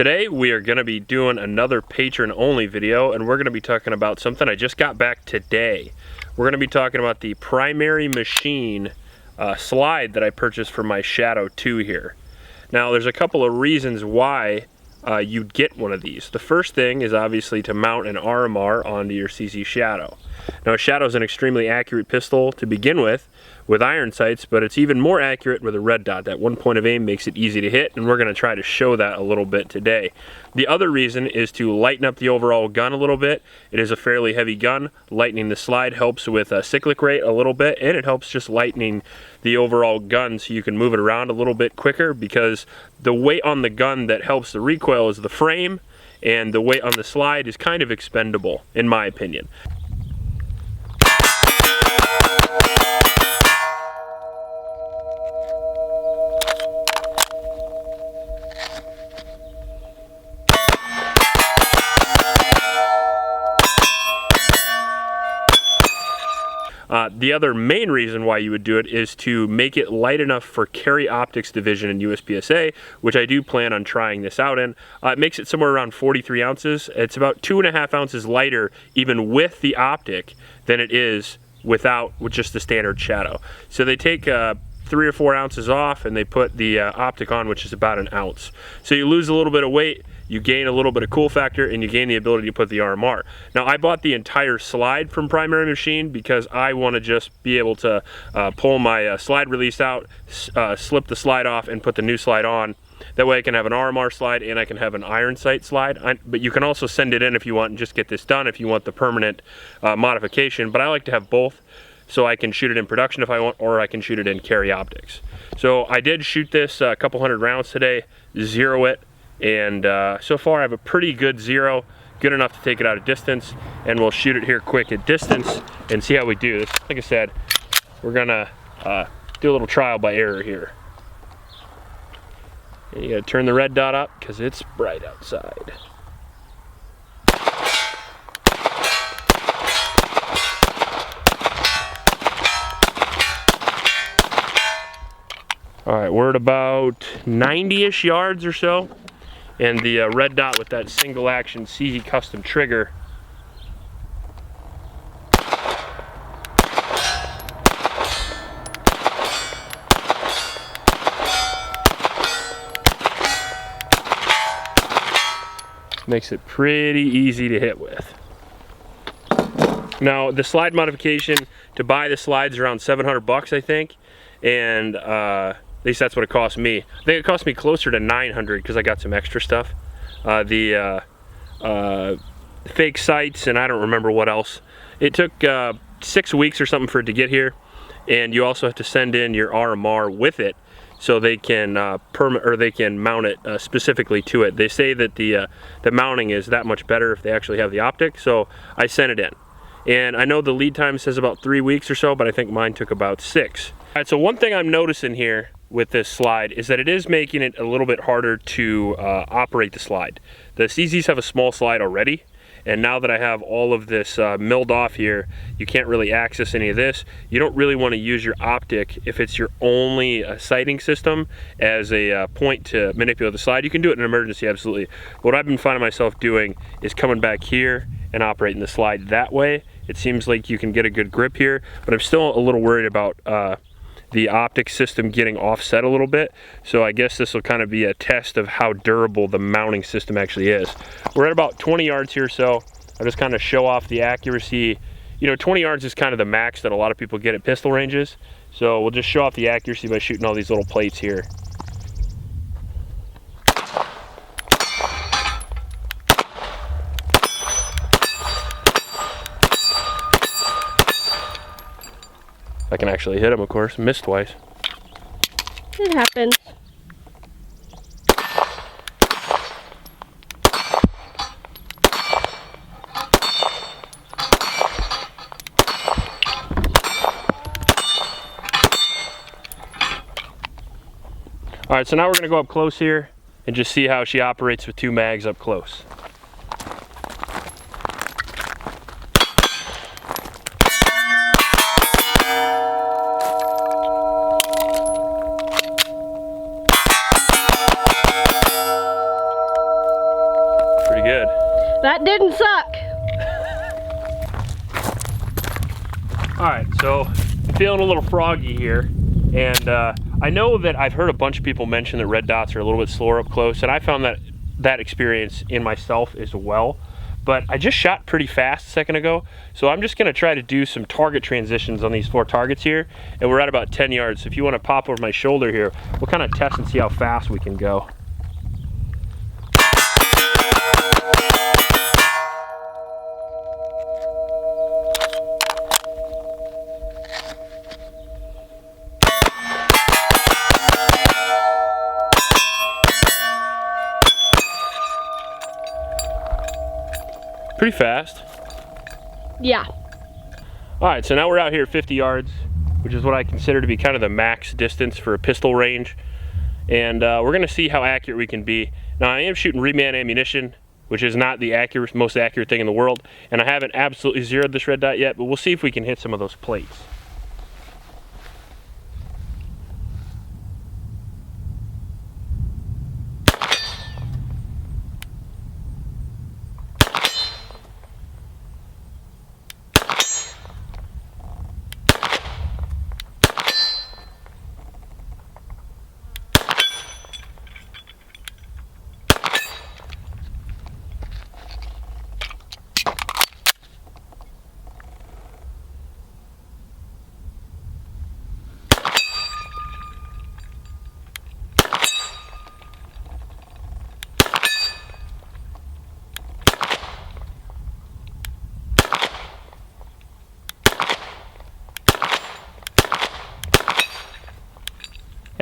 Today we are going to be doing another patron only video, and we're going to be talking about something I just got back today. We're going to be talking about the primary machine slide that I purchased for my Shadow 2 here. Now there's a couple of reasons why you'd get one of these. The first thing is obviously to mount an RMR onto your CZ Shadow. Now a Shadow is an extremely accurate pistol to begin with iron sights, but it's even more accurate with a red dot. That one point of aim makes it easy to hit, and we're going to try to show that a little bit today. The other reason is to lighten up the overall gun a little bit. It is a fairly heavy gun. Lightening the slide helps with a cyclic rate a little bit, and it helps just lightening the overall gun so you can move it around a little bit quicker, because the weight on the gun that helps the recoil is the frame, and the weight on the slide is kind of expendable, in my opinion. The other main reason why you would do it is to make it light enough for carry optics division in USPSA, which I do plan on trying this out in. It makes it somewhere around 43 ounces. It's about 2.5 ounces lighter even with the optic than it is with just the standard Shadow. So they take 3 or 4 ounces off and they put the optic on, which is about 1 ounce. So you lose a little bit of weight, you gain a little bit of cool factor, and you gain the ability to put the RMR. Now I bought the entire slide from Primary Machine because I want to just be able to pull my slide release out, slip the slide off, and put the new slide on. That way I can have an RMR slide and I can have an iron sight slide. But you can also send it in if you want and just get this done if you want the permanent modification. But I like to have both, so I can shoot it in production if I want, or I can shoot it in carry optics. So I did shoot this a couple hundred rounds today, zero it, and so far I have a pretty good zero, good enough to take it out of distance, and we'll shoot it here quick at distance and see how we do this. Like I said, we're gonna do a little trial by error here. And you gotta turn the red dot up because it's bright outside. All right, we're at about 90-ish yards or so, and the red dot with that single action CZ custom trigger makes it pretty easy to hit with. Now the slide modification, to buy the slides around 700 bucks I think, and at least that's what it cost me. I think it cost me closer to 900 because I got some extra stuff. The fake sights, and I don't remember what else. It took 6 weeks or something for it to get here, and you also have to send in your RMR with it so they can mount it specifically to it. They say that the mounting is that much better if they actually have the optic, so I sent it in. And I know the lead time says about 3 weeks or so, but I think mine took about 6. All right, so one thing I'm noticing here with this slide is that it is making it a little bit harder to operate the slide. The CZs have a small slide already, and now that I have all of this milled off here, you can't really access any of this. You don't really want to use your optic if it's your only sighting system as a point to manipulate the slide. You can do it in an emergency, absolutely. What I've been finding myself doing is coming back here and operating the slide that way. It seems like you can get a good grip here, but I'm still a little worried about the optic system getting offset a little bit. So I guess this will kind of be a test of how durable the mounting system actually is. We're at about 20 yards here, so I'll just kind of show off the accuracy. You know, 20 yards is kind of the max that a lot of people get at pistol ranges. So we'll just show off the accuracy by shooting all these little plates here. I can actually hit him, of course. Missed twice. It happens. All right, so now we're gonna go up close here and just see how she operates with 2 mags up close. That didn't suck. All right, so feeling a little froggy here, and I know that I've heard a bunch of people mention that red dots are a little bit slower up close, and I found that experience in myself as well. But I just shot pretty fast a second ago, so I'm just gonna try to do some target transitions on these 4 targets here, and we're at about 10 yards. So if you wanna pop over my shoulder here, we'll kind of test and see how fast we can go. Pretty fast. Yeah. All right, so now we're out here 50 yards, which is what I consider to be kind of the max distance for a pistol range. And we're gonna see how accurate we can be. Now I am shooting reman ammunition, which is not the most accurate thing in the world. And I haven't absolutely zeroed this red dot yet, but we'll see if we can hit some of those plates.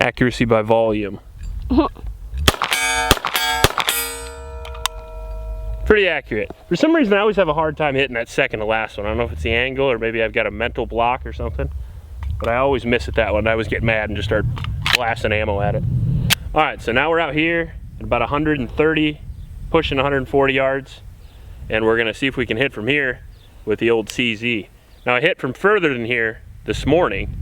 Accuracy by volume. Pretty accurate. For some reason I always have a hard time hitting that second to last one. I don't know if it's the angle or maybe I've got a mental block or something, but I always miss at that one. I always get mad and just start blasting ammo at it. All right, so now we're out here at about 130, pushing 140 yards, and we're gonna see if we can hit from here with the old CZ. Now I hit from further than here this morning,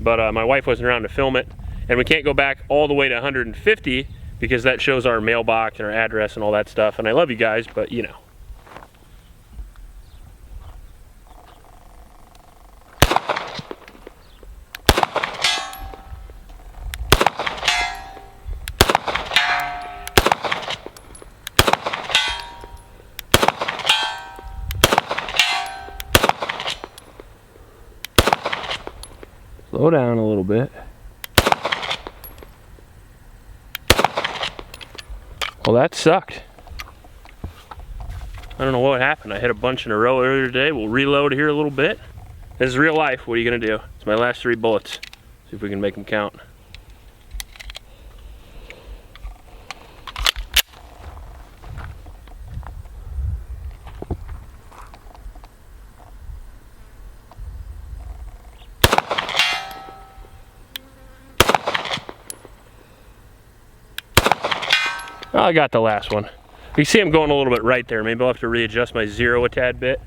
but my wife wasn't around to film it. And we can't go back all the way to 150 because that shows our mailbox and our address and all that stuff. And I love you guys, but you know. Slow down a little bit. Well, that sucked. I don't know what happened. I hit a bunch in a row earlier today. We'll reload here a little bit. This is real life. What are you gonna do? It's my last 3 bullets. See if we can make them count. Oh, I got the last one. You see I'm going a little bit right there. Maybe I'll have to readjust my zero a tad bit.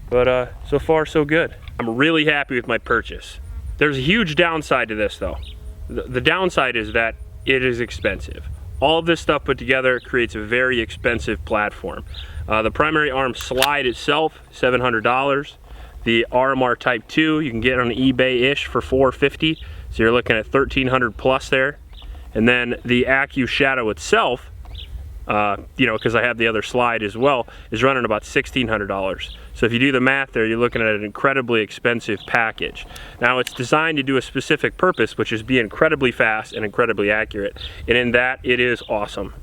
But so far so good. I'm really happy with my purchase. There's a huge downside to this though. The downside is that it is expensive. All of this stuff put together creates a very expensive platform. The primary arm slide itself, $700. The RMR Type 2 you can get on eBay-ish for $450. So you're looking at $1,300 plus there. And then the Accu Shadow itself, you know, because I have the other slide as well, is running about $1,600. So if you do the math there, you're looking at an incredibly expensive package. Now it's designed to do a specific purpose, which is be incredibly fast and incredibly accurate. And in that, it is awesome.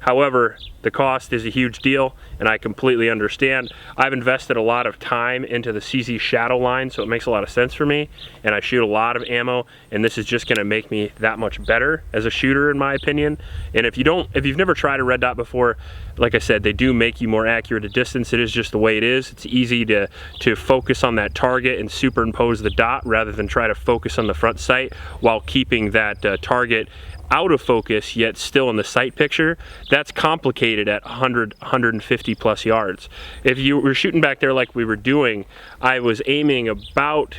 However, the cost is a huge deal, and I completely understand. I've invested a lot of time into the CZ Shadow line, so it makes a lot of sense for me, and I shoot a lot of ammo, and this is just gonna make me that much better as a shooter, in my opinion. And if you've never tried a red dot before, like I said, they do make you more accurate at distance. It is just the way it is. It's easy to focus on that target and superimpose the dot rather than try to focus on the front sight while keeping that target out of focus yet still in the sight picture. That's complicated at 100, 150 plus yards. If you were shooting back there like we were doing, I was aiming about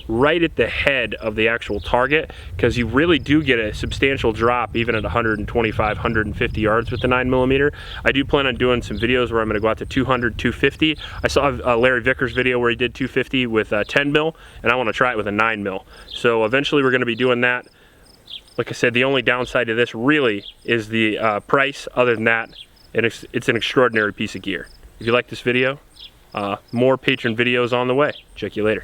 right at the head of the actual target, because you really do get a substantial drop even at 125, 150 yards with the 9mm. I do plan on doing some videos where I'm going to go out to 200, 250. I saw Larry Vickers' video where he did 250 with 10 mil, and I want to try it with a 9mm. So eventually we're going to be doing that. Like I said, the only downside to this really is the price. Other than that, it's an extraordinary piece of gear. If you like this video, more patron videos on the way. Check you later.